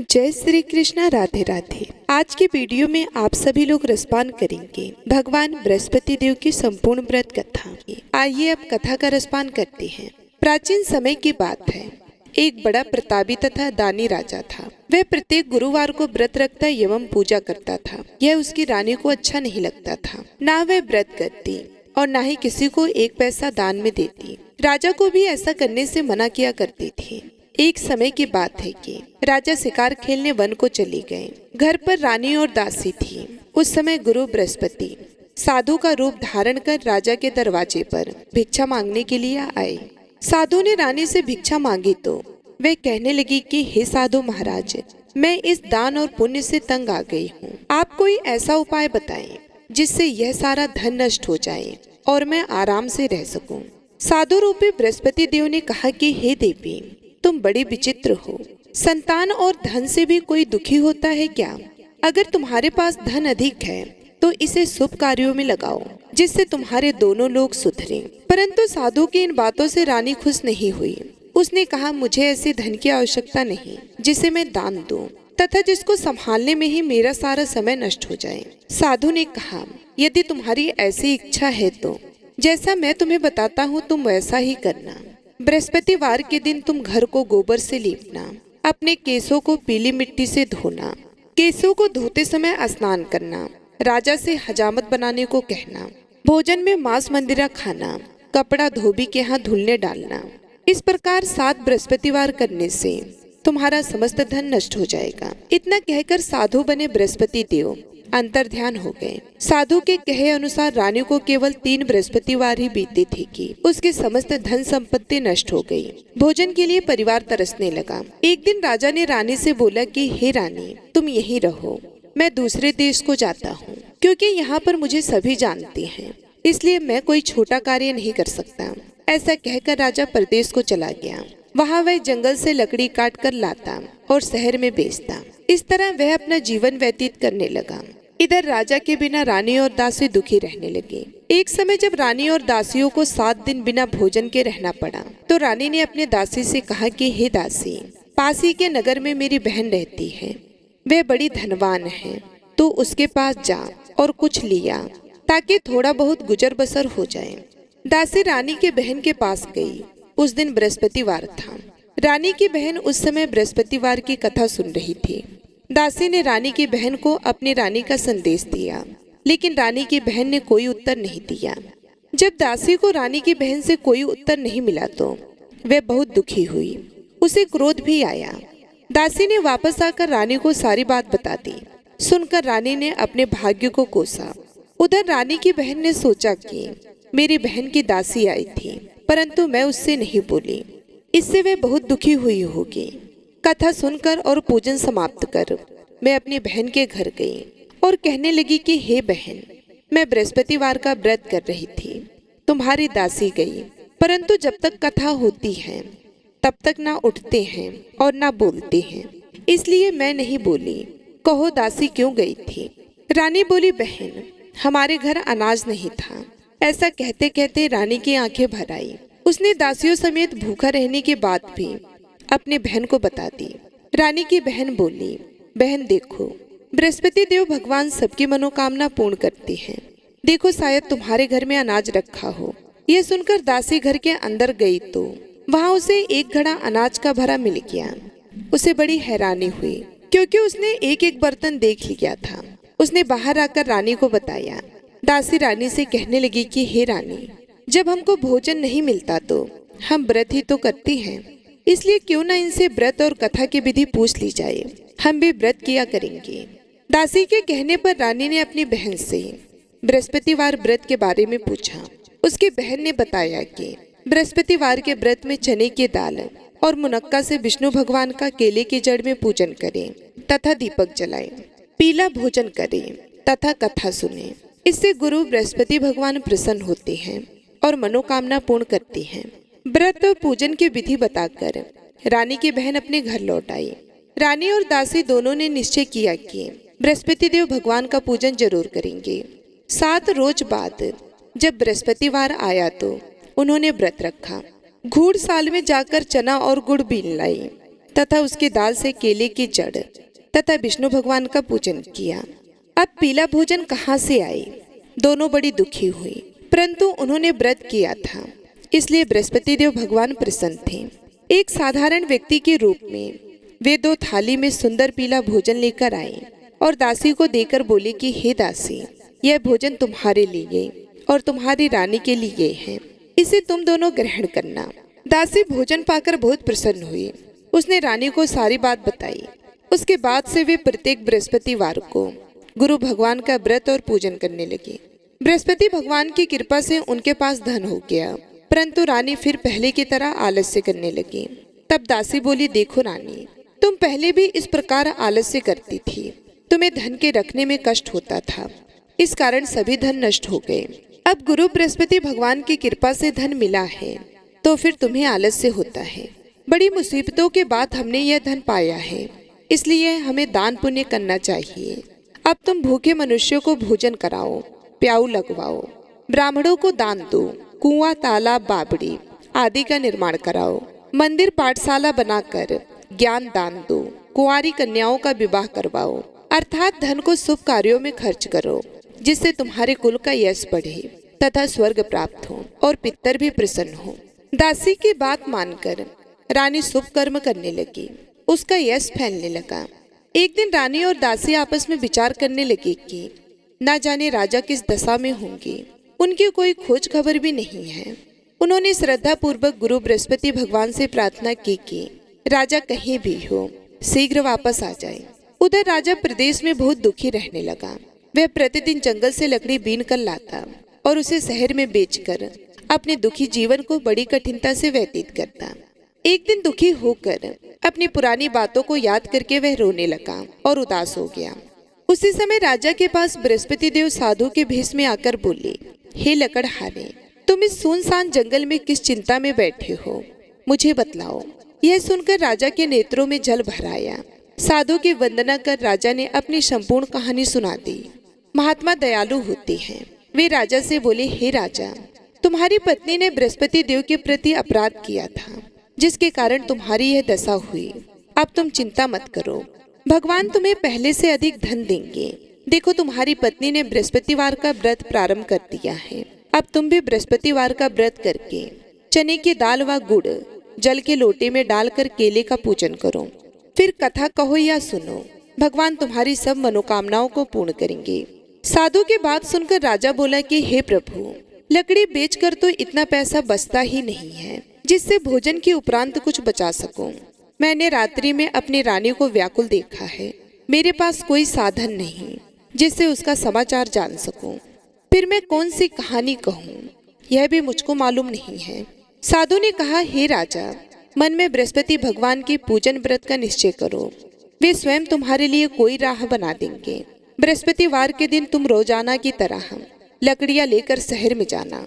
जय श्री कृष्णा। राधे राधे। आज के वीडियो में आप सभी लोग रसपान करेंगे भगवान बृहस्पति देव की संपूर्ण व्रत कथा। आइए अब कथा का रसपान करते हैं। प्राचीन समय की बात है। एक बड़ा प्रतापी तथा दानी राजा था। वह प्रत्येक गुरुवार को व्रत रखता एवं पूजा करता था। यह उसकी रानी को अच्छा नहीं लगता था। ना वह व्रत करती और ना ही किसी को एक पैसा दान में देती। राजा को भी ऐसा करने से मना किया करती थी। एक समय की बात है कि राजा शिकार खेलने वन को चले गए। घर पर रानी और दासी थी। उस समय गुरु बृहस्पति साधु का रूप धारण कर राजा के दरवाजे पर भिक्षा मांगने के लिए आए। साधु ने रानी से भिक्षा मांगी तो वह कहने लगी कि हे साधु महाराज, मैं इस दान और पुण्य से तंग आ गई हूँ। आप कोई ऐसा उपाय बताएं जिससे यह सारा धन नष्ट हो जाए और मैं आराम से रह सकूं। साधु रूपी बृहस्पति देव ने कहा कि हे देवी, तुम बड़ी विचित्र हो। संतान और धन से भी कोई दुखी होता है क्या? अगर तुम्हारे पास धन अधिक है तो इसे शुभ कार्यों में लगाओ जिससे तुम्हारे दोनों लोग सुधरें। परंतु साधु की इन बातों से रानी खुश नहीं हुई। उसने कहा, मुझे ऐसे धन की आवश्यकता नहीं जिसे मैं दान दूं तथा जिसको संभालने में ही मेरा सारा समय नष्ट हो जाए। साधु ने कहा, यदि तुम्हारी ऐसी इच्छा है तो जैसा मैं तुम्हें बताता हूँ तुम वैसा ही करना। बृहस्पतिवार के दिन तुम घर को गोबर से लीपना, अपने केसों को पीली मिट्टी से धोना, केसों को धोते समय स्नान करना, राजा से हजामत बनाने को कहना, भोजन में मांस मंदिरा खाना, कपड़ा धोबी के यहाँ धुलने डालना। इस प्रकार 7 बृहस्पतिवार करने से तुम्हारा समस्त धन नष्ट हो जाएगा। इतना कहकर साधु बने बृहस्पति देव अंतर ध्यान हो गए। साधु के कहे अनुसार रानी को केवल 3 बृहस्पतिवार ही बीते थे कि उसकी समस्त धन संपत्ति नष्ट हो गई। भोजन के लिए परिवार तरसने लगा। एक दिन राजा ने रानी से बोला कि हे रानी, तुम यहीं रहो, मैं दूसरे देश को जाता हूँ, क्योंकि यहाँ पर मुझे सभी जानते हैं, इसलिए मैं कोई छोटा कार्य नहीं कर सकता। ऐसा कहकर राजा परदेश को चला गया। वहाँ वह जंगल से लकड़ी काट कर लाता और शहर में बेचता। इस तरह वह अपना जीवन व्यतीत करने लगा। इधर राजा के बिना रानी और दासी दुखी रहने लगे। एक समय जब रानी और दासियों को 7 दिन बिना भोजन के रहना पड़ा तो रानी ने अपने दासी से कहा कि हे दासी, पास ही के नगर में मेरी बहन रहती है, वह बड़ी धनवान है, तो उसके पास जा और कुछ लिया ताकि थोड़ा बहुत गुजर बसर हो जाए। दासी रानी के बहन के पास गई। उस दिन बृहस्पतिवार था। रानी की बहन उस समय बृहस्पतिवार की कथा सुन रही थी। दासी ने रानी की बहन को अपनी रानी का संदेश दिया, लेकिन रानी की बहन ने कोई उत्तर नहीं दिया। जब दासी को रानी की बहन से कोई उत्तर नहीं मिला तो वह बहुत दुखी हुई। उसे क्रोध भी आया। दासी ने वापस आकर रानी को सारी बात बता दी। सुनकर रानी ने अपने भाग्य को कोसा। उधर रानी की बहन ने सोचा कि मेरी बहन की दासी आई थी, परंतु मैं उससे नहीं बोली, इससे वह बहुत दुखी हुई होगी। कथा सुनकर और पूजन समाप्त कर मैं अपनी बहन के घर गई और कहने लगी कि हे बहन, मैं बृहस्पतिवार का व्रत कर रही थी, तुम्हारी दासी गई, परंतु जब तक कथा होती है तब तक ना उठते हैं और ना बोलते हैं, इसलिए मैं नहीं बोली। कहो दासी क्यों गई थी? रानी बोली, बहन, हमारे घर अनाज नहीं था। ऐसा कहते कहते रानी की आंखें भर आई। उसने दासियों समेत भूखा रहने के बाद भी अपने बहन को बता दी। रानी की बहन बोली, बहन देखो, बृहस्पति देव भगवान सबकी मनोकामना पूर्ण करते हैं। देखो शायद तुम्हारे घर में अनाज रखा हो। यह सुनकर दासी घर के अंदर गई तो वहां उसे एक घड़ा अनाज का भरा मिल गया। उसे बड़ी हैरानी हुई क्योंकि उसने एक एक बर्तन देख लिया था। उसने बाहर आकर रानी को बताया। दासी रानी से कहने लगी कि हे रानी, जब हमको भोजन नहीं मिलता तो हम व्रत ही तो करते हैं, इसलिए क्यों ना इनसे व्रत और कथा की विधि पूछ ली जाए, हम भी व्रत किया करेंगे। दासी के कहने पर रानी ने अपनी बहन से बृहस्पतिवार व्रत के बारे में पूछा। उसकी बहन ने बताया कि बृहस्पतिवार के व्रत में चने की दाल और मुनक्का से विष्णु भगवान का केले की जड़ में पूजन करें तथा दीपक जलाएं, पीला भोजन करें तथा कथा सुने। इससे गुरु बृहस्पति भगवान प्रसन्न होते हैं और मनोकामना पूर्ण करते हैं। व्रत और पूजन की विधि बताकर रानी की बहन अपने घर लौट आई। रानी और दासी दोनों ने निश्चय किया कि बृहस्पति देव भगवान का पूजन जरूर करेंगे। 7 रोज बाद जब बृहस्पतिवार आया तो उन्होंने व्रत रखा। घूड़ साल में जाकर चना और गुड़ बीन लाई। तथा उसके दाल से केले की जड़ तथा विष्णु भगवान का पूजन किया। अब पीला भोजन कहाँ से आए? दोनों बड़ी दुखी हुई, परंतु उन्होंने व्रत किया था, इसलिए बृहस्पति देव भगवान प्रसन्न थे। एक साधारण व्यक्ति के रूप में वे 2 थाली में सुंदर पीला भोजन लेकर आए और दासी को देकर बोले कि हे दासी, यह भोजन तुम्हारे लिए और तुम्हारी रानी के लिए है, इसे तुम दोनों ग्रहण करना। दासी भोजन पाकर बहुत प्रसन्न हुई। उसने रानी को सारी बात बताई। उसके बाद से वे प्रत्येक बृहस्पतिवार को गुरु भगवान का व्रत और पूजन करने लगी। बृहस्पति भगवान की कृपा से उनके पास धन हो गया, परंतु रानी फिर पहले की तरह आलस्य करने लगी। तब दासी बोली, देखो रानी, तुम पहले भी इस प्रकार आलस्य करती थी, तुम्हें धन के रखने में कष्ट होता था, इस कारण सभी धन नष्ट हो गए। अब गुरु बृहस्पति भगवान की कृपा से धन मिला है, तो फिर तुम्हें आलस्य होता है। बड़ी मुसीबतों के बाद हमने यह धन पाया है, इसलिए हमें दान पुण्य करना चाहिए। अब तुम भूखे मनुष्यों को भोजन कराओ, प्याऊ लगवाओ, ब्राह्मणों को दान दो, कुआं, तालाब, बावड़ी आदि का निर्माण कराओ, मंदिर पाठशाला बनाकर ज्ञान दान दो, कुंवारी कन्याओं का विवाह करवाओ, अर्थात धन को शुभ कार्यों में खर्च करो, जिससे तुम्हारे कुल का यश बढ़े तथा स्वर्ग प्राप्त हो और पितर भी प्रसन्न हो। दासी की बात मानकर रानी शुभ कर्म करने लगी। उसका यश फैलने लगा। एक दिन रानी और दासी आपस में विचार करने लगी कि न जाने राजा किस दशा में होंगे, उनकी कोई खोज खबर भी नहीं है। उन्होंने श्रद्धा पूर्वक गुरु बृहस्पति भगवान से प्रार्थना की कि राजा कहीं भी हो, शीघ्र वापस आ जाए। उधर राजा प्रदेश में बहुत दुखी रहने लगा। वह प्रतिदिन जंगल से लकड़ी बीन कर लाता और उसे शहर में बेचकर अपने दुखी जीवन को बड़ी कठिनता से व्यतीत करता। एक दिन दुखी होकर अपनी पुरानी बातों को याद करके वह रोने लगा और उदास हो गया। उसी समय राजा के पास बृहस्पति देव साधु के भेष में आकर बोले, हे लकड़हारे, तुम इस सुनसान जंगल में किस चिंता में बैठे हो, मुझे बतलाओ। यह सुनकर राजा के नेत्रों में जल भर आया। साधु की वंदना कर राजा ने अपनी संपूर्ण कहानी सुना दी। महात्मा दयालु होते हैं। वे राजा से बोले, हे राजा, तुम्हारी पत्नी ने बृहस्पति देव के प्रति अपराध किया था, जिसके कारण तुम्हारी यह दशा हुई। अब तुम चिंता मत करो, भगवान तुम्हें पहले से अधिक धन देंगे। देखो, तुम्हारी पत्नी ने बृहस्पतिवार का व्रत प्रारंभ कर दिया है। अब तुम भी बृहस्पतिवार का व्रत करके चने की दाल व गुड़ जल के लोटे में डालकर केले का पूजन करो। फिर कथा कहो या सुनो, भगवान तुम्हारी सब मनोकामनाओं को पूर्ण करेंगे। साधु की बात सुनकर राजा बोला कि हे प्रभु, लकड़ी बेचकर तो इतना पैसा बचता ही नहीं है जिससे भोजन के उपरांत कुछ बचा सकूं। मैंने रात्रि में अपनी रानी को व्याकुल देखा है। मेरे पास कोई साधन नहीं जिससे उसका समाचार जान सकूं। फिर मैं कौन सी कहानी कहूँ, यह भी मुझको मालूम नहीं है। साधु ने कहा, हे राजा, मन में बृहस्पति भगवान की पूजन व्रत का निश्चय करो। वे स्वयं तुम्हारे लिए कोई राह बना देंगे। बृहस्पतिवार के दिन तुम रोजाना की तरह लकड़ियां लेकर शहर में जाना।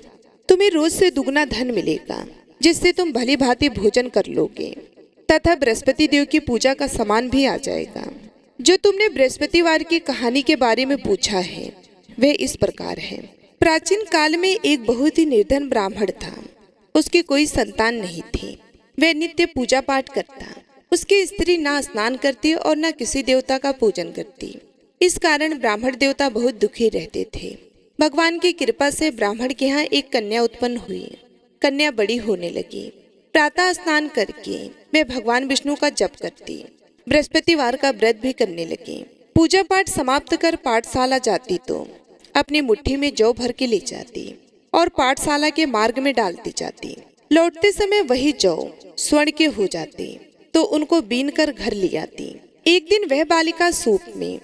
तुम्हें रोज से दुगना धन मिलेगा, जिससे तुम भली भांति भोजन कर लोगे तथा बृहस्पति देव की पूजा का सामान भी आ जाएगा। जो तुमने बृहस्पतिवार की कहानी के बारे में पूछा है वह इस प्रकार है। प्राचीन काल में एक बहुत ही निर्धन ब्राह्मण था। उसकी कोई संतान नहीं थी। वह नित्य पूजा पाठ करता। उसकी स्त्री ना स्नान करती और न किसी देवता का पूजन करती। इस कारण ब्राह्मण देवता बहुत दुखी रहते थे। भगवान की कृपा से ब्राह्मण के यहाँ एक कन्या उत्पन्न हुई। कन्या बड़ी होने लगी। प्रातः स्नान करके वे भगवान विष्णु का जप करती, बृहस्पतिवार का व्रत भी करने लगी। पूजा पाठ समाप्त कर पाठशाला जाती तो अपनी मुट्ठी में जौ भर के ले जाती और पाठशाला के मार्ग में डालती जाती। लौटते समय वही जौ स्वर्ण के हो जाते तो उनको बीन कर घर ले आती। एक दिन वह बालिका सूप में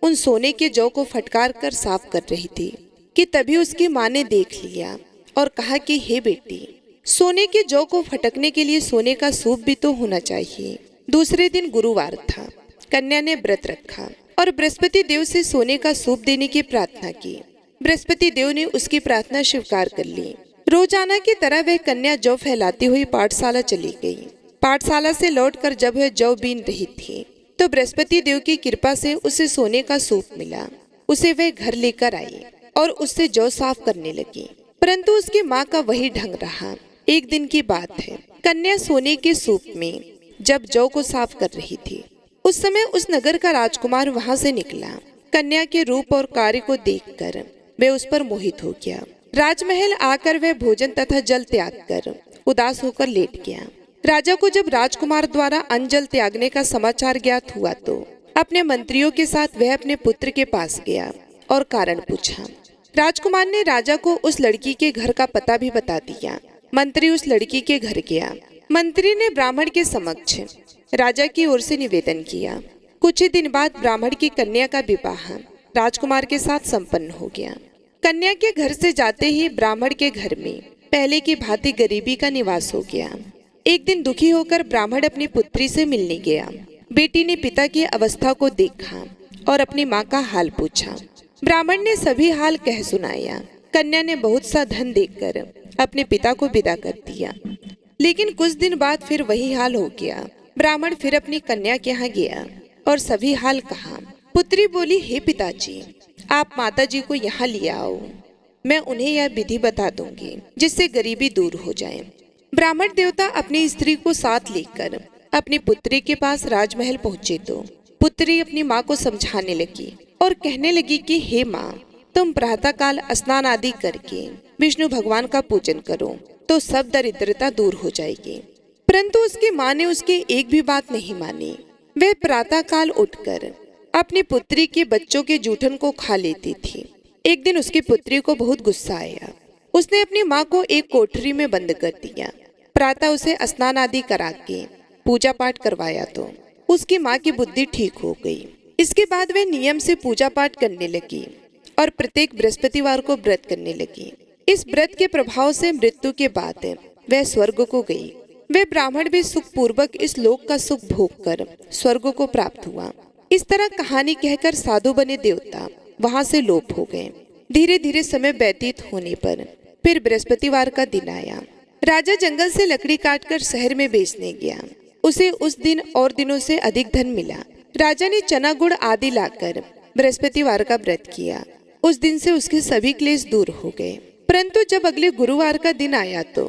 उन सोने के जौ को फटकार कर साफ कर रही थी कि तभी उसकी माँ ने देख लिया और कहा कि हे बेटी, सोने के जौ को फटकने के लिए सोने का सूप भी तो होना चाहिए। दूसरे दिन गुरुवार था। कन्या ने व्रत रखा और बृहस्पति देव से सोने का सूप देने की प्रार्थना की। बृहस्पति देव ने उसकी प्रार्थना स्वीकार कर ली। रोजाना की तरह वह कन्या जौ फैलाती हुई पाठशाला चली गई। पाठशाला से लौटकर जब वह जौ बीन रही थी तो बृहस्पति देव की कृपा से उसे सोने का सूप मिला। उसे वह घर लेकर आई और उससे जौ साफ करने लगी, परंतु उसकी माँ का वही ढंग रहा। एक दिन की बात है, कन्या सोने के सूप में जब जौ को साफ कर रही थी। उस समय उस नगर का राजकुमार वहां से निकला। कन्या के रूप और कार्य को देखकर वह उस पर मोहित हो गया। राजमहल आकर वह भोजन तथा जल त्याग कर उदास होकर लेट गया। राजा को जब राजकुमार द्वारा अन्न जल त्यागने का समाचार ज्ञात हुआ तो अपने मंत्रियों के साथ वह अपने पुत्र के पास गया और कारण पूछा। राजकुमार ने राजा को उस लड़की के घर का पता भी बता दिया। मंत्री उस लड़की के घर गया। मंत्री ने ब्राह्मण के समक्ष राजा की ओर से निवेदन किया। कुछ ही दिन बाद ब्राह्मण की कन्या का विवाह राजकुमार के साथ संपन्न हो गया। कन्या के घर से जाते ही ब्राह्मण के घर में पहले की भांति गरीबी का निवास हो गया। एक दिन दुखी होकर ब्राह्मण अपनी पुत्री से मिलने गया। बेटी ने पिता की अवस्था को देखा और अपनी माँ का हाल पूछा। ब्राह्मण ने सभी हाल कह सुनाया। कन्या ने बहुत सा धन देकर अपने पिता को विदा कर दिया। लेकिन कुछ दिन बाद फिर वही हाल हो गया। ब्राह्मण फिर अपनी कन्या के यहाँ गया और सभी हाल कहा। पुत्री बोली, हे पिताजी, आप माताजी को यहाँ ले आओ, मैं उन्हें यह विधि बता दूंगी जिससे गरीबी दूर हो जाए। ब्राह्मण देवता अपनी स्त्री को साथ लेकर अपनी पुत्री के पास राजमहल पहुँचे तो पुत्री अपनी माँ को समझाने लगी और कहने लगी कि हे माँ, तुम प्रातः काल स्नान आदि करके विष्णु भगवान का पूजन करो तो सब दरिद्रता दूर हो जाएगी। परंतु उसकी माँ ने उसकी एक भी बात नहीं मानी। वह प्रातः काल उठकर अपनी पुत्री के बच्चों के जूठन को खा लेती थी। एक दिन उसकी पुत्री को बहुत गुस्सा आया। उसने अपनी माँ को एक कोठरी में बंद कर दिया। प्रातः उसे स्नान आदि करा के पूजा पाठ करवाया तो उसकी माँ की बुद्धि ठीक हो गई। इसके बाद वह नियम से पूजा पाठ करने लगी और प्रत्येक बृहस्पतिवार को व्रत करने लगी। इस व्रत के प्रभाव से मृत्यु के बाद वह स्वर्ग को गई। वह ब्राह्मण भी सुख पूर्वक इस लोक का सुख भोग कर स्वर्ग को प्राप्त हुआ। इस तरह कहानी कहकर साधु बने देवता वहां से लोप हो गए। धीरे धीरे समय व्यतीत होने पर फिर बृहस्पतिवार का दिन आया। राजा जंगल से लकड़ी काटकर शहर में बेचने गया। उसे उस दिन और दिनों से अधिक धन मिला। राजा ने चना गुड़ आदि लाकर बृहस्पतिवार का व्रत किया। उस दिन से उसके सभी क्लेश दूर हो गए। परंतु जब अगले गुरुवार का दिन आया तो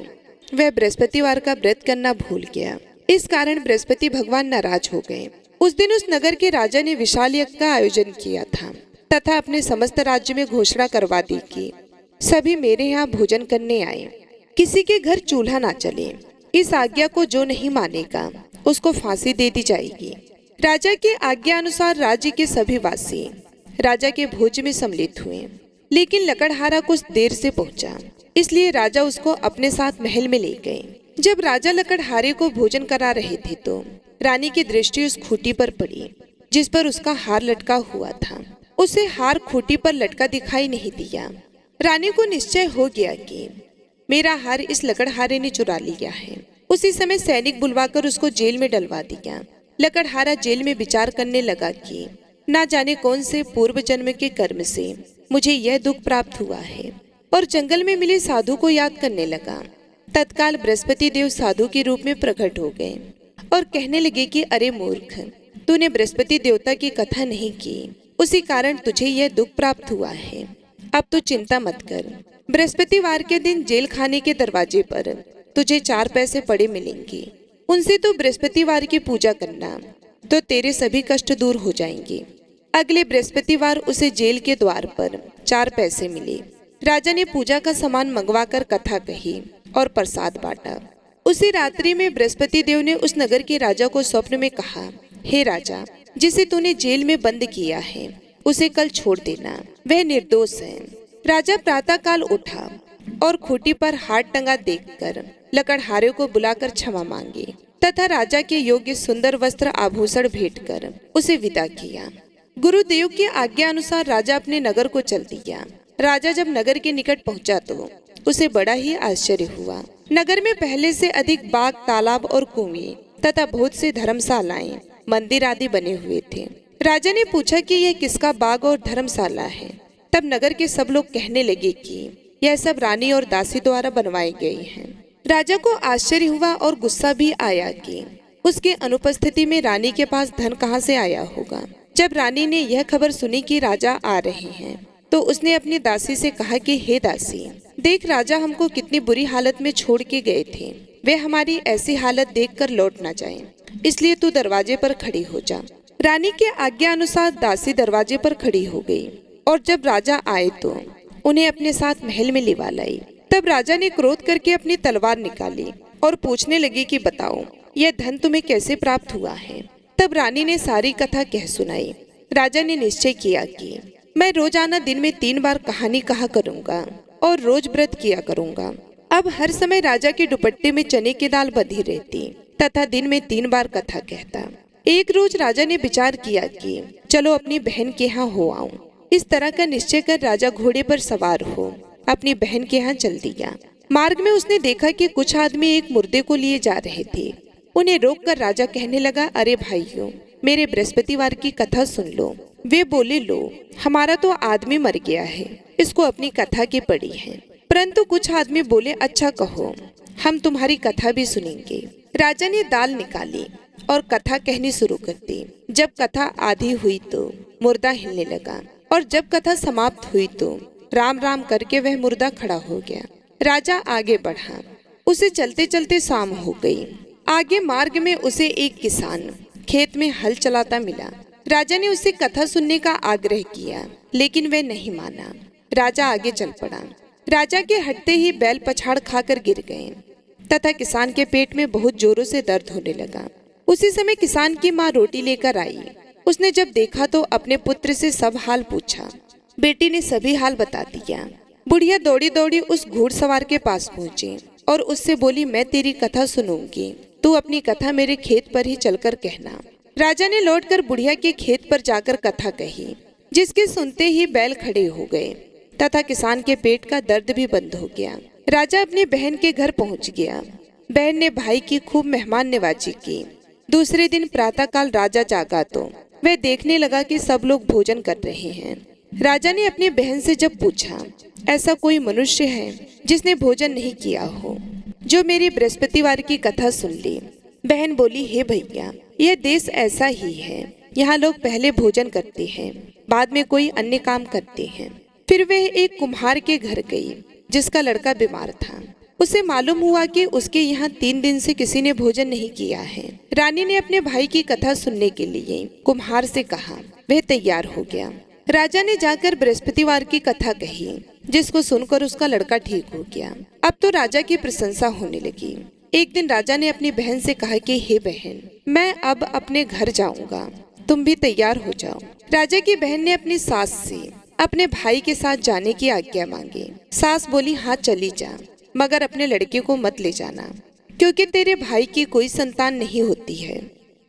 वह बृहस्पतिवार का व्रत करना भूल गया। इस कारण बृहस्पति भगवान नाराज हो गए। उस दिन उस नगर के राजा ने विशाल यज्ञ का आयोजन किया था तथा अपने समस्त राज्य में घोषणा करवा दी कि सभी मेरे यहाँ भोजन करने आए, किसी के घर चूल्हा ना चले। इस आज्ञा को जो नहीं मानेगा उसको फांसी दे दी जाएगी। राजा के आज्ञा अनुसार राज्य के सभी वासी राजा के भोज में सम्मिलित हुए। लेकिन लकड़हारा कुछ देर से पहुंचा, इसलिए राजा उसको अपने साथ महल में ले गए। जब राजा लकड़हारे को भोजन करा रहे थे तो रानी की दृष्टि उस खूंटी पर पड़ी जिस पर उसका हार लटका हुआ था। उसे हार खूंटी पर लटका दिखाई नहीं दिया। रानी को निश्चय हो गया कि मेरा हार इस लकड़हारे ने चुरा लिया है। उसी समय सैनिक बुलवाकर उसको जेल में डलवा दिया। लकड़हारा जेल में विचार करने लगा कि ना जाने कौन से पूर्व जन्म के कर्म से मुझे यह दुख प्राप्त हुआ है, और जंगल में मिले साधु को याद करने लगा। तत्काल बृहस्पति देव साधु के रूप में प्रकट हो गए और कहने लगे कि अरे मूर्ख, तूने बृहस्पति देवता की कथा नहीं की, उसी कारण तुझे यह दुख प्राप्त हुआ है। अब तू चिंता मत कर। बृहस्पतिवार के दिन जेल खाने के दरवाजे पर तुझे 4 पैसे पड़े मिलेंगे। उनसे तू बृहस्पतिवार की पूजा करना तो तेरे सभी कष्ट दूर हो जाएंगे। अगले बृहस्पतिवार उसे जेल के द्वार पर 4 पैसे मिले। राजा ने पूजा का सामान मंगवाकर कथा कही और प्रसाद बांटा। उसी रात्रि में बृहस्पति देव ने उस नगर के राजा को स्वप्न में कहा, हे राजा, जिसे तूने जेल में बंद किया है उसे कल छोड़ देना, वह निर्दोष है। राजा प्रातः काल उठा और खूंटी पर हाथ टंगा देखकर लकड़हारे को बुलाकर क्षमा मांगी तथा राजा के योग्य सुंदर वस्त्र आभूषण भेंट कर उसे विदा किया। गुरुदेव की आज्ञा अनुसार राजा अपने नगर को चल दिया। राजा जब नगर के निकट पहुंचा तो उसे बड़ा ही आश्चर्य हुआ। नगर में पहले से अधिक बाग, तालाब और कुएं तथा बहुत से धर्मशालाएं, मंदिर आदि बने हुए थे। राजा ने पूछा कि यह किसका बाग और धर्मशाला है। तब नगर के सब लोग कहने लगे कि यह सब रानी और दासी द्वारा बनवाए गए हैं। राजा को आश्चर्य हुआ और गुस्सा भी आया कि उसके अनुपस्थिति में रानी के पास धन कहाँ से आया होगा। जब रानी ने यह खबर सुनी कि राजा आ रहे हैं तो उसने अपनी दासी से कहा कि हे दासी, देख राजा हमको कितनी बुरी हालत में छोड़ के गए थे, वे हमारी ऐसी हालत देखकर लौट ना जाएं। इसलिए तू दरवाजे पर खड़ी हो जा। रानी के आज्ञा अनुसार दासी दरवाजे पर खड़ी हो गई और जब राजा आए तो उन्हें अपने साथ महल में लिवा लाई। तब राजा ने क्रोध करके अपनी तलवार निकाली और पूछने लगी कि बताओ, यह धन तुम्हें कैसे प्राप्त हुआ है। तब रानी ने सारी कथा कह सुनाई। राजा ने निश्चय किया कि मैं रोजाना दिन में 3 बार कहानी कहा करूंगा और रोज व्रत किया करूंगा। अब हर समय राजा के दुपट्टे में चने की दाल बंधी रहती तथा दिन में 3 बार कथा कहता। एक रोज राजा ने विचार किया कि चलो अपनी बहन के यहाँ हो आऊं। इस तरह का निश्चय कर राजा घोड़े पर सवार हो अपनी बहन के यहाँ चल दिया। मार्ग में उसने देखा कि कुछ आदमी एक मुर्दे को लिए जा रहे थे। उन्हें रोककर राजा कहने लगा, अरे भाइयों, मेरे बृहस्पतिवार की कथा सुन लो। वे बोले, लो, हमारा तो आदमी मर गया है, इसको अपनी कथा की पड़ी है। परंतु कुछ आदमी बोले, अच्छा कहो, हम तुम्हारी कथा भी सुनेंगे। राजा ने दाल निकाली और कथा कहनी शुरू कर दी। जब कथा आधी हुई तो मुर्दा हिलने लगा और जब कथा समाप्त हुई तो राम राम करके वह मुर्दा खड़ा हो गया। राजा आगे बढ़ा। उसे चलते चलते शाम हो गई। आगे मार्ग में उसे एक किसान खेत में हल चलाता मिला। राजा ने उससे कथा सुनने का आग्रह किया, लेकिन वह नहीं माना। राजा आगे चल पड़ा। राजा के हटते ही बैल पछाड़ खाकर गिर गए तथा किसान के पेट में बहुत जोरों से दर्द होने लगा। उसी समय किसान की माँ रोटी लेकर आई। उसने जब देखा तो अपने पुत्र से सब हाल पूछा। बेटी ने सभी हाल बता दिया। बुढ़िया दौड़ी दौड़ी उस घुड़सवार के पास पहुंची और उससे बोली, मैं तेरी कथा सुनूंगी, तू अपनी कथा मेरे खेत पर ही चलकर कहना। राजा ने लौटकर बुढ़िया के खेत पर जाकर कथा कही, जिसके सुनते ही बैल खड़े हो गए तथा किसान के पेट का दर्द भी बंद हो गया। राजा अपनी बहन के घर पहुंच गया। बहन ने भाई की खूब मेहमान नवाजी की। दूसरे दिन प्रातःकाल राजा जागा तो वह देखने लगा कि सब लोग भोजन कर रहे हैं। राजा ने अपनी बहन से जब पूछा, ऐसा कोई मनुष्य है जिसने भोजन नहीं किया हो, जो मेरी बृहस्पतिवार की कथा सुन ली। बहन बोली, हे भैया, यह देश ऐसा ही है। यहाँ लोग पहले भोजन करते हैं, बाद में कोई अन्य काम करते हैं। फिर वह एक कुम्हार के घर गई जिसका लड़का बीमार था। उसे मालूम हुआ कि उसके यहाँ 3 दिन से किसी ने भोजन नहीं किया है। रानी ने अपने भाई की कथा सुनने के लिए कुम्हार से कहा। वह तैयार हो गया। राजा ने जाकर बृहस्पतिवार की कथा कही, जिसको सुनकर उसका लड़का ठीक हो गया। अब तो राजा की प्रशंसा होने लगी। एक दिन राजा ने अपनी बहन से कहा कि हे बहन, मैं अब अपने घर जाऊंगा, तुम भी तैयार हो जाओ। राजा की बहन ने अपनी सास से अपने भाई के साथ जाने की आज्ञा मांगी। सास बोली, हाँ चली जा, मगर अपने लड़के को मत ले जाना, क्योंकि तेरे भाई की कोई संतान नहीं होती है।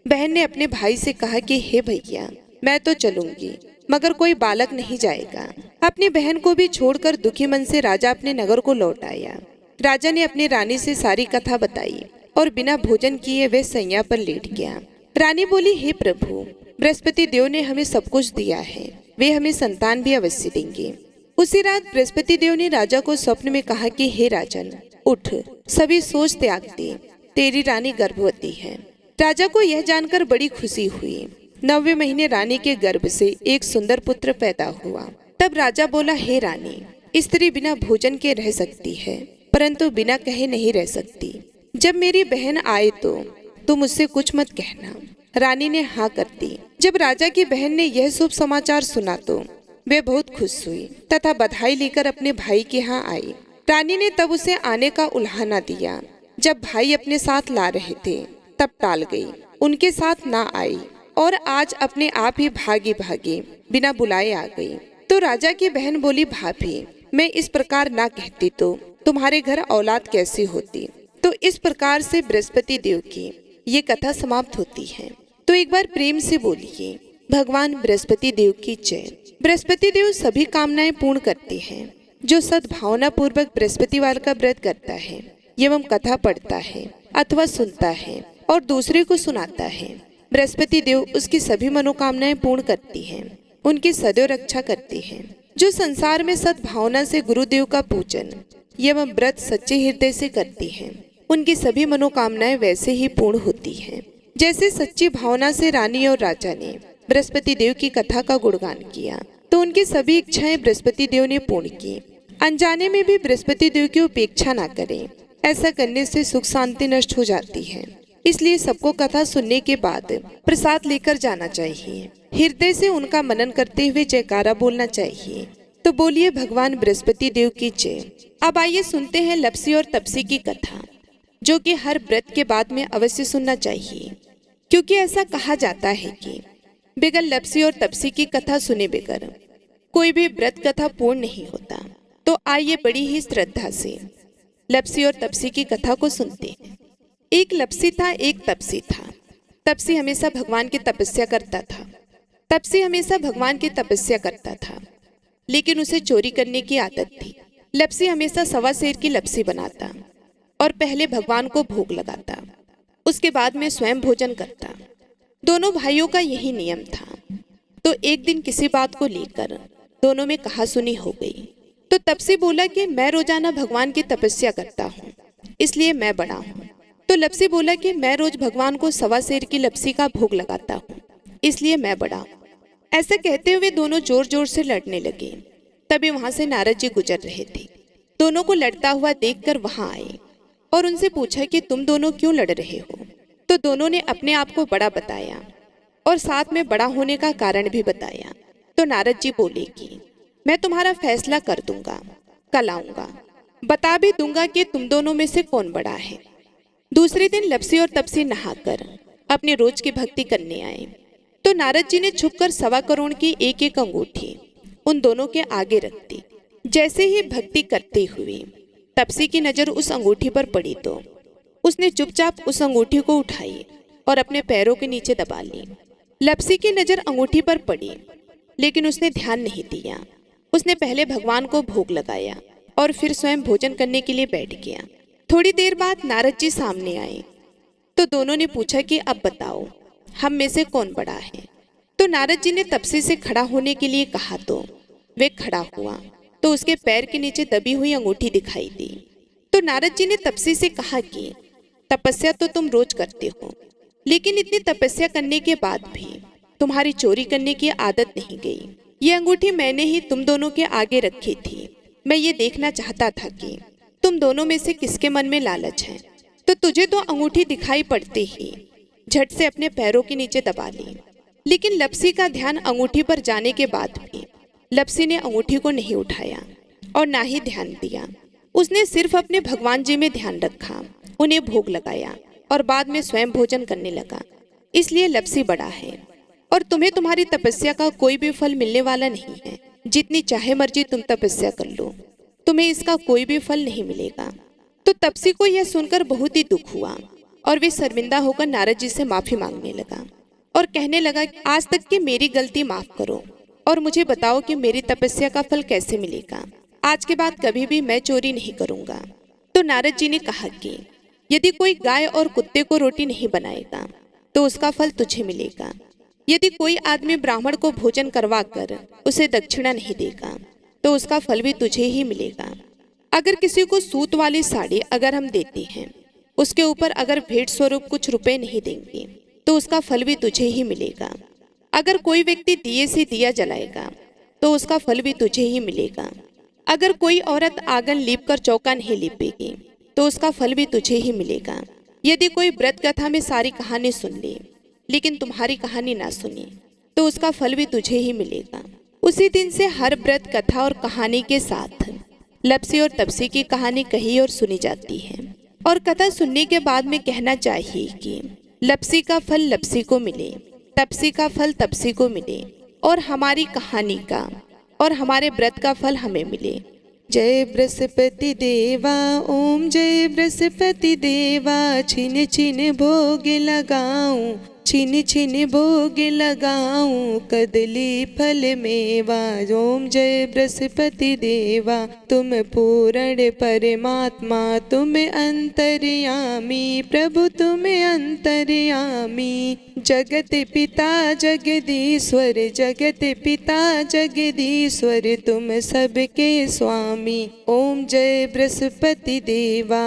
बहन ने अपने भाई से कहा कि हे भैया, मैं तो चलूंगी, मगर कोई बालक नहीं जाएगा। अपनी बहन को भी छोड़कर दुखी मन से राजा अपने नगर को लौट आया। राजा ने अपनी रानी से सारी कथा बताई और बिना भोजन किए वह सैया पर लेट गया। रानी बोली, हे प्रभु, बृहस्पति देव ने हमें सब कुछ दिया है, वे हमें संतान भी अवश्य देंगे। उसी रात बृहस्पति देव ने राजा को स्वप्न में कहा कि हे राजन, उठ, सभी सोच त्याग दे, तेरी रानी गर्भवती है। राजा को यह जानकर बड़ी खुशी हुई। 9वें महीने रानी के गर्भ से एक सुंदर पुत्र पैदा हुआ। तब राजा बोला, हे रानी, स्त्री बिना भोजन के रह सकती है, परंतु बिना कहे नहीं रह सकती। जब मेरी बहन आए तो तुम मुझसे कुछ मत कहना। रानी ने हाँ कर दी। जब राजा की बहन ने यह शुभ समाचार सुना तो वे बहुत खुश हुई तथा बधाई लेकर अपने भाई के यहाँ आई। रानी ने तब उसे आने का उल्हाना दिया। जब भाई अपने साथ ला रहे थे तब टाल गई, उनके साथ ना आई और आज अपने आप ही भागी भागी बिना बुलाए आ गई। तो राजा की बहन बोली, भाभी, मैं इस प्रकार ना कहती तो तुम्हारे घर औलाद कैसी होती। तो इस प्रकार से बृहस्पति देव की ये कथा समाप्त होती है। तो एक बार प्रेम से बोलिए, भगवान बृहस्पति देव की जय। बृहस्पति देव सभी कामनाएं पूर्ण करते हैं। जो सद्भावना पूर्वक बृहस्पतिवार का व्रत करता है एवं कथा पढ़ता है अथवा सुनता है और दूसरे को सुनाता है, बृहस्पति देव उसकी सभी मनोकामनाएं पूर्ण करती हैं, उनकी सदैव रक्षा करते हैं। जो संसार में सद्भावना से गुरुदेव का पूजन एवं व्रत सच्चे हृदय से करते हैं, उनकी सभी मनोकामनाएं वैसे ही पूर्ण होती हैं। जैसे सच्ची भावना से रानी और राजा ने बृहस्पति देव की कथा का गुणगान किया तो उनकी सभी इच्छाएं बृहस्पति देव ने पूर्ण की। अनजाने में भी बृहस्पति देव की उपेक्षा ना करें, ऐसा करने से सुख शांति नष्ट हो जाती है। इसलिए सबको कथा सुनने के बाद प्रसाद लेकर जाना चाहिए। हृदय से उनका मनन करते हुए जयकारा बोलना चाहिए। तो बोलिए भगवान बृहस्पति देव की जय। अब आइए सुनते हैं लपसी और तपसी की कथा, जो कि हर व्रत के बाद में अवश्य सुनना चाहिए, क्योंकि ऐसा कहा जाता है कि बगैर लपसी और तपसी की कथा सुने बगैर कोई भी व्रत कथा पूर्ण नहीं होता। तो आइए बड़ी ही श्रद्धा से लपसी और तपसी की कथा को सुनते हैं। एक लपसी था, एक तपसी था। तपसी हमेशा भगवान की तपस्या करता था। तपसी हमेशा भगवान की तपस्या करता था, लेकिन उसे चोरी करने की आदत थी। लपसी हमेशा सवा सेर की लपसी बनाता और पहले भगवान को भोग लगाता, उसके बाद में स्वयं भोजन करता। दोनों भाइयों का यही नियम था। तो एक दिन किसी बात को लेकर दोनों में कहासुनी हो गई। तो तपसी बोला कि मैं रोजाना भगवान की तपस्या करता हूँ, इसलिए मैं बड़ा हूँ। तो लपसी बोला कि मैं रोज भगवान को सवा सेर की लपसी का भोग लगाता हूँ, इसलिए मैं बड़ा हूँ। ऐसा कहते हुए दोनों जोर जोर से लड़ने लगे। तभी वहां से नारद जी गुजर रहे थे। दोनों को लड़ता हुआ देखकर वहां आए और उनसे पूछा कि तुम दोनों क्यों लड़ रहे हो। तो दोनों ने अपने आप को बड़ा बताया और साथ में बड़ा होने का कारण भी बताया। तो नारद जी बोले कि मैं तुम्हारा फैसला कर दूंगा, कल आऊंगा, बता भी दूंगा कि तुम दोनों में से कौन बड़ा है। दूसरे दिन लपसी और तपसी नहाकर अपने रोज की भक्ति करने आए। तो नारद जी ने छुपकर 1.25 करोड़ की एक एक अंगूठी उन दोनों के आगे रख दी। जैसे ही भक्ति करते हुए तपसी की नजर उस अंगूठी पर पड़ी तो उसने चुपचाप उस अंगूठी को उठाई और अपने पैरों के नीचे दबा ली। लपसी की नजर अंगूठी पर पड़ी, लेकिन उसने ध्यान नहीं दिया। उसने पहले भगवान को भोग लगाया और फिर स्वयं भोजन करने के लिए बैठ गया। थोड़ी देर बाद नारद जी सामने आए। तो दोनों ने पूछा कि अब बताओ हम में से कौन बड़ा है। तो नारद जी ने तपसी से खड़ा होने के लिए कहा तो वे खड़ा हुआ तो उसके पैर के नीचे दबी हुई अंगूठी दिखाई दी। तो नारद जी ने तपसी से कहा कि तपस्या तो तुम रोज करते हो, लेकिन इतनी तपस्या करने के बाद भी तुम्हारी चोरी करने की आदत नहीं गई। ये अंगूठी मैंने ही तुम दोनों के आगे रखी थी। मैं ये देखना चाहता था कि तुम दोनों में से किसके मन में लालच है। तो तुझे तो अंगूठी दिखाई पड़ते ही झट से अपने पैरों के नीचे दबा ली। लेकिन लपसी का ध्यान अंगूठी पर जाने के बाद भी लपसी ने अंगूठी को नहीं उठाया और ना ही ध्यान दिया। उसने सिर्फ अपने भगवान जी में ध्यान रखा, उन्हें भोग लगाया और बाद में स्वयं भोजन करने लगा। इसलिए लपसी बड़ा है और तुम्हें तुम्हारी तपस्या का कोई भी फल मिलने वाला नहीं है। जितनी चाहे मर्जी तुम तपस्या कर लो, तुम्हें इसका कोई भी फल नहीं मिलेगा। तो तपसी को यह सुनकर बहुत ही दुख हुआ और वे शर्मिंदा होकर नारद जी से माफी मांगने लगा और कहने लगा आज तक की मेरी गलती माफ करो और मुझे बताओ कि मेरी तपस्या का फल कैसे मिलेगा। आज के बाद कभी भी मैं चोरी नहीं करूंगा। तो नारद जी ने कहा कि यदि कोई गाय और कुत्ते को रोटी नहीं बनाएगा तो उसका फल तुझे मिलेगा। यदि कोई आदमी ब्राह्मण को भोजन करवा कर उसे दक्षिणा नहीं देगा तो उसका फल भी तुझे ही मिलेगा। अगर किसी को सूत वाली साड़ी अगर हम देते हैं, उसके ऊपर अगर भेंट स्वरूप कुछ रुपए नहीं देंगे तो उसका फल भी तुझे ही मिलेगा। अगर कोई व्यक्ति दिए से दिया जलाएगा तो उसका फल भी तुझे ही मिलेगा। अगर कोई औरत आंगन लीप कर चौका नहीं लीपेगी तो उसका फल भी तुझे ही मिलेगा। यदि कोई व्रत कथा में सारी कहानी सुन ले लेकिन तुम्हारी कहानी ना सुनी तो उसका फल भी तुझे ही मिलेगा। उसी दिन से हर व्रत कथा और कहानी के साथ लपसी और तपसी की कहानी कही और सुनी जाती है। और कथा सुनने के बाद में कहना चाहिए कि लपसी का फल लपसी को मिले, तपसी का फल तपसी को मिले और हमारी कहानी का और हमारे व्रत का फल हमें मिले। जय बृहस्पति देवा, ओम जय बृहस्पति देवा। छिन छिन भोग लगाऊं, छिन छिन भोग लगाऊं, कदली फल मेवा। ओम जय बृहस्पति देवा, तुम पूर्ण परमात्मा, तुम अंतर्यामी प्रभु, तुम अंतर्यामी। जगत पिता जगदीश्वर, जगत पिता जगदीश्वर, तुम सबके स्वामी। ओम जय बृहस्पति देवा,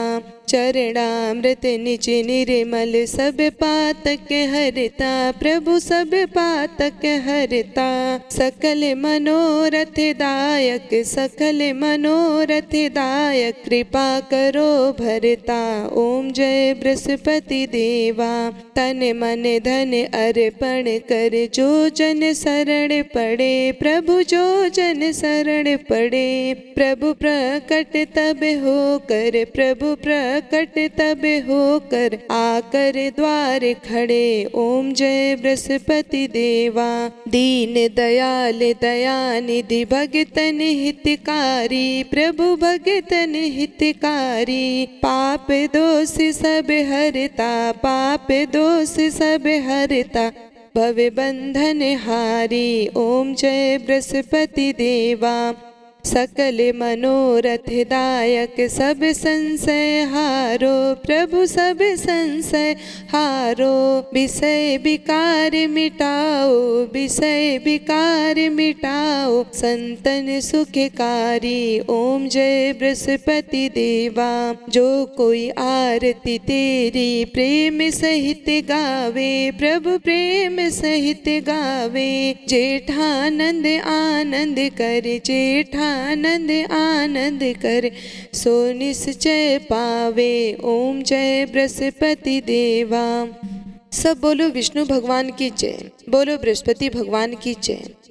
चरणामृत निज निर्मल सब पातक हरता, प्रभु सब पातक हरता। सकल मनोरथ दायक, सकल मनोरथ दायक, कृपा करो भरता। ओम जय बृहस्पति देवा। तन मन धन अर्पण कर, जो जन शरण पड़े, प्रभु जो जन शरण पड़े। प्रभु प्रकट तब हो कर, प्रभु प्रकट तब हो कर, आकर द्वार खड़े। ओम जय बृहस्पति देवा। दीन दयाल दयानिधि, भगतन हितकारी, प्रभु भगतन हितकारी। पाप दोष सब हरता, पाप दोष सब हरता, भव बंधन हारी। ओम जय बृहस्पति देवा। सकल मनोरथ दायक, सब संशय हारो, प्रभु सब संशय हारो। विषय विकार मिटाओ, विषय विकार मिटाओ, संतन सुखकारी। ओम जय बृहस्पति देवा। जो कोई आरती तेरी प्रेम सहित गावे, प्रभु प्रेम सहित गावे। जेठानंद आनंद कर, जेठा आनंद आनंद कर, सो निश्चय पावे। ओम जय बृहस्पति देवा। सब बोलो विष्णु भगवान की जय, बोलो बृहस्पति भगवान की जय।